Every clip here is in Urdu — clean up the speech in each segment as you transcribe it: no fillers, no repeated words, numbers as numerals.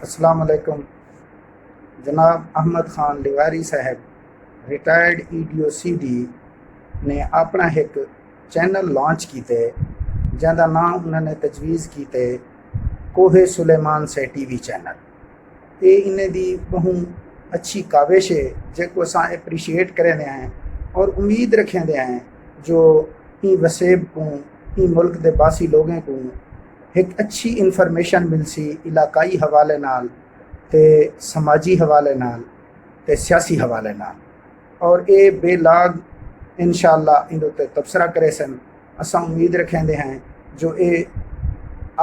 السلام علیکم۔ جناب احمد خان لیواری صاحب ریٹائرڈ EDO/CD نے اپنا ایک چینل لانچ کیتے جہاں نام انہوں نے تجویز کیتے کوہ سلیمان سے TV چینل۔ یہ انہیں دی بہت اچھی کاوش ہے جے کو اساں اپریشیٹ کریں دے ہیں اور امید رکھیں دے ہیں جو وسیب کو ملک دے باسی لوگیں کو ایک اچھی انفارمیشن مل سی علاقائی حوالے نال تے سماجی حوالے نال تے سیاسی حوالے نال، اور اے بے لاگ انشاءاللہ اندے تے تبصرہ کرے سن۔ اساں امید رکھیں دے ہیں جو اے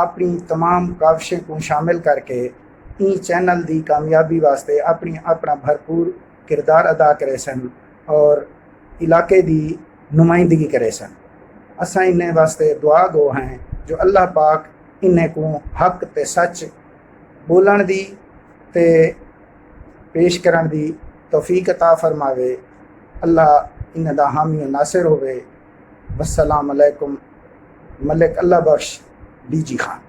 اپنی تمام کاوشیں کو شامل کر کے این چینل دی کامیابی واسطے اپنا بھرپور کردار ادا کرے سن اور علاقے دی نمائندگی کرے سن۔ اساں انہیں واسطے دعا گو ہیں جو اللہ پاک انہیں کو حق تے سچ بولن دی تے پیش کرن دی توفیق عطا فرماوے۔ اللہ انہیں دا حامی و ناصر ہوئے۔ والسلام علیکم۔ ملک اللہ بخش DG خان۔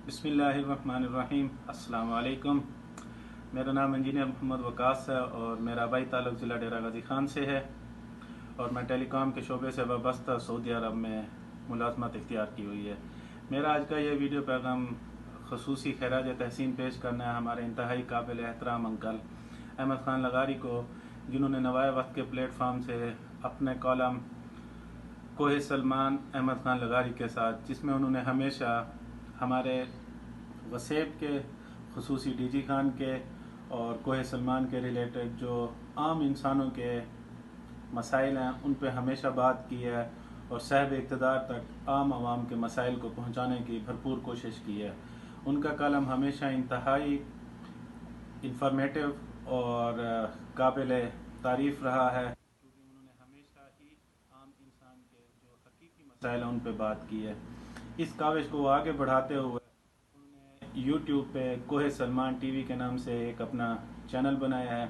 بسم اللہ الرحمن الرحیم۔ السلام علیکم۔ میرا نام انجینئر محمد وقاص ہے اور میرا آبائی تعلق ضلع ڈیرہ غازی خان سے ہے، اور میں ٹیلی کام کے شعبے سے وابستہ سعودی عرب میں ملازمت اختیار کی ہوئی ہے۔ میرا آج کا یہ ویڈیو پیغام خصوصی خراج تحسین پیش کرنا ہے ہمارے انتہائی قابل احترام انکل احمد خان لغاری کو، جنہوں نے نوائے وقت کے پلیٹ فارم سے اپنے کالم کوہ سلمان احمد خان لغاری کے ساتھ، جس میں انہوں نے ہمیشہ ہمارے وسیب کے خصوصی DG خان کے اور کوہ سلمان کے ریلیٹڈ جو عام انسانوں کے مسائل ہیں ان پہ ہمیشہ بات کی ہے، اور صاحب اقتدار تک عام عوام کے مسائل کو پہنچانے کی بھرپور کوشش کی ہے۔ ان کا کالم ہمیشہ انتہائی انفارمیٹیو اور قابل تعریف رہا ہے، کیونکہ انہوں نے ہمیشہ ہی عام انسان کے جو حقیقی مسائل ہیں ان پہ بات کی ہے۔ اس کاوش کو آگے بڑھاتے ہوئے انہوں نے YouTube پہ کوہ سلمان TV کے نام سے ایک اپنا چینل بنایا ہے۔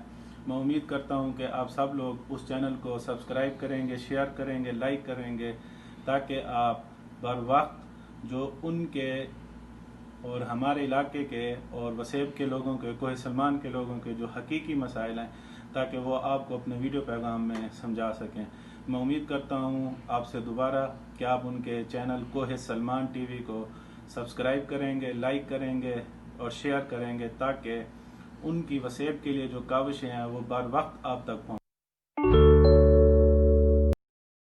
میں امید کرتا ہوں کہ آپ سب لوگ اس چینل کو سبسکرائب کریں گے، شیئر کریں گے، لائک کریں گے، تاکہ آپ بر وقت جو ان کے اور ہمارے علاقے کے اور وسیب کے لوگوں کے، کوہ سلمان کے لوگوں کے جو حقیقی مسائل ہیں، تاکہ وہ آپ کو اپنے ویڈیو پیغام میں سمجھا سکیں۔ میں امید کرتا ہوں آپ سے دوبارہ کہ آپ ان کے چینل کوہ سلمان TV کو سبسکرائب کریں گے، لائک کریں گے اور شیئر کریں گے، تاکہ ان کی وسیب کے لیے جو کاوشیں ہیں وہ بر وقت آپ تک پہنچیں۔